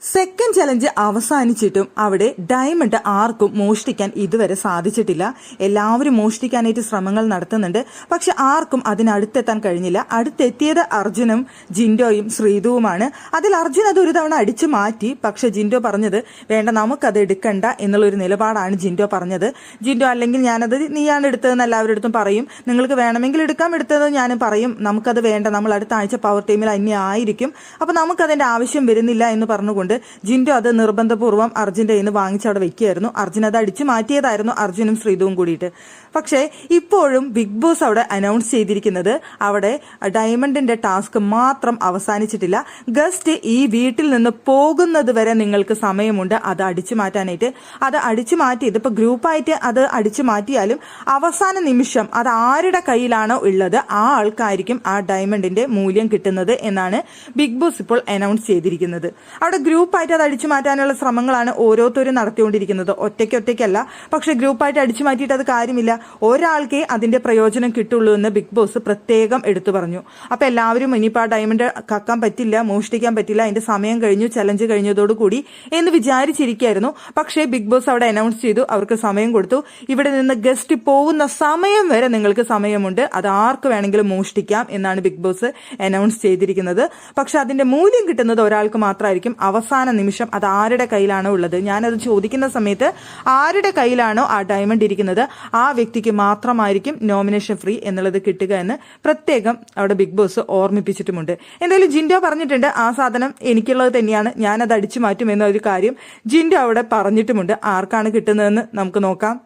Second challenge അവസാനിച്ചിട്ടും അവിടെ diamond ആർക്കും മോഷ്ടിക്കാൻ ഇതുവരെ സാധിച്ചിട്ടില്ല. എല്ലാവരും മോഷ്ടിക്കാനായിട്ട് ശ്രമങ്ങൾ നടത്തുന്നുണ്ട്. പക്ഷെ ആർക്കും അതിനടുത്തെത്താൻ കഴിഞ്ഞില്ല. അടുത്തെത്തിയത് അർജുനും ജിൻഡോയും ശ്രീതുവുമാണ്. അതിൽ അർജുൻ അത് ഒരു തവണ അടിച്ചു മാറ്റി. പക്ഷെ ജിൻഡോ പറഞ്ഞത് വേണ്ട, നമുക്കത് എടുക്കണ്ട എന്നുള്ളൊരു നിലപാടാണ് ജിൻഡോ പറഞ്ഞത്. ജിൻഡോ അല്ലെങ്കിൽ ഞാനത് നീയാണ് എടുത്തതെന്ന് എല്ലാവരുടെ അടുത്തും പറയും, നിങ്ങൾക്ക് വേണമെങ്കിൽ എടുക്കാം, എടുത്തത് ഞാനും പറയും, നമുക്കത് വേണ്ട, നമ്മൾ അടുത്ത ആഴ്ച പവർ ടീമിൽ അന്യായിരിക്കും, അപ്പൊ നമുക്കതിന്റെ ആവശ്യം വരുന്നില്ല എന്ന് പറഞ്ഞുകൊണ്ട് ജിൻഡോ അത് നിർബന്ധപൂർവ്വം അർജുന്റെ കയ്യിൽ നിന്ന് വാങ്ങിച്ച് അവിടെ വെക്കുകയായിരുന്നു. അർജുൻ അത് അടിച്ചു മാറ്റിയതായിരുന്നു, അർജുനും ശ്രീതുവും കൂടിയിട്ട്. പക്ഷേ ഇപ്പോഴും ബിഗ് ബോസ് അവിടെ അനൗൺസ് ചെയ്തിരിക്കുന്നത് അവിടെ ഡയമണ്ടിന്റെ ടാസ്ക് മാത്രം അവസാനിച്ചിട്ടില്ല. ഗസ്റ്റ് ഈ വീട്ടിൽ നിന്ന് പോകുന്നത് വരെ നിങ്ങൾക്ക് സമയമുണ്ട് അത് അടിച്ചു മാറ്റാനായിട്ട്. അത് അടിച്ചു മാറ്റി ഇതിപ്പോ ഗ്രൂപ്പായിട്ട് അത് അടിച്ചു മാറ്റിയാലും അവസാന നിമിഷം അത് ആരുടെ കയ്യിലാണോ ഉള്ളത് ആ ആൾക്കായിരിക്കും ആ ഡയമണ്ടിന്റെ മൂല്യം കിട്ടുന്നത് എന്നാണ് ബിഗ് ബോസ് ഇപ്പോൾ അനൗൺസ് ചെയ്തിരിക്കുന്നത്. അവിടെ ഗ്രൂപ്പായിട്ട് അത് അടിച്ചു മാറ്റാനുള്ള ശ്രമങ്ങളാണ് ഓരോരുത്തരും നടത്തിക്കൊണ്ടിരിക്കുന്നത്, ഒറ്റയ്ക്കല്ല. പക്ഷെ ഗ്രൂപ്പായിട്ട് അടിച്ചു മാറ്റിയിട്ട് അത് കാര്യമില്ല, ഒരാൾക്കേ അതിന്റെ പ്രയോജനം കിട്ടുള്ളൂ എന്ന് ബിഗ് ബോസ് പ്രത്യേകം എടുത്തു പറഞ്ഞു. അപ്പൊ എല്ലാവരും ഇനിയിപ്പോൾ ആ ഡയമണ്ട് കക്കാൻ പറ്റില്ല, മോഷ്ടിക്കാൻ പറ്റില്ല, അതിന്റെ സമയം കഴിഞ്ഞു, ചലഞ്ച് കഴിഞ്ഞതോടുകൂടി എന്ന് വിചാരിച്ചിരിക്കായിരുന്നു. പക്ഷേ ബിഗ് ബോസ് അവിടെ അനൗൺസ് ചെയ്തു, അവർക്ക് സമയം കൊടുത്തു. ഇവിടെ നിന്ന് ഗസ്റ്റ് പോകുന്ന സമയം വരെ നിങ്ങൾക്ക് സമയമുണ്ട്, അത് ആർക്ക് വേണമെങ്കിലും മോഷ്ടിക്കാം എന്നാണ് ബിഗ് ബോസ് അനൗൺസ് ചെയ്തിരിക്കുന്നത്. പക്ഷെ അതിന്റെ മൂല്യം കിട്ടുന്നത് ഒരാൾക്ക് മാത്രമായിരിക്കും. അവസാന നിമിഷം അത് ആരുടെ കയ്യിലാണോ ഉള്ളത്, ഞാനത് ചോദിക്കുന്ന സമയത്ത് ആരുടെ കയ്യിലാണോ ആ ഡയമണ്ട് ഇരിക്കുന്നത് ആ വ്യക്തിക്ക് മാത്രമായിരിക്കും നോമിനേഷൻ ഫ്രീ എന്നുള്ളത് കിട്ടുക എന്ന് പ്രത്യേകം അവിടെ ബിഗ് ബോസ് ഓർമ്മിപ്പിച്ചിട്ടുമുണ്ട്. എന്തായാലും ജിൻഡോ പറഞ്ഞിട്ടുണ്ട് ആ സാധനം എനിക്കുള്ളത് തന്നെയാണ്, ഞാനത് അടിച്ചു മാറ്റും എന്നൊരു കാര്യം ജിൻഡോ അവിടെ പറഞ്ഞിട്ടുമുണ്ട്. ആർക്കാണ് കിട്ടുന്നതെന്ന് നമുക്ക് നോക്കാം.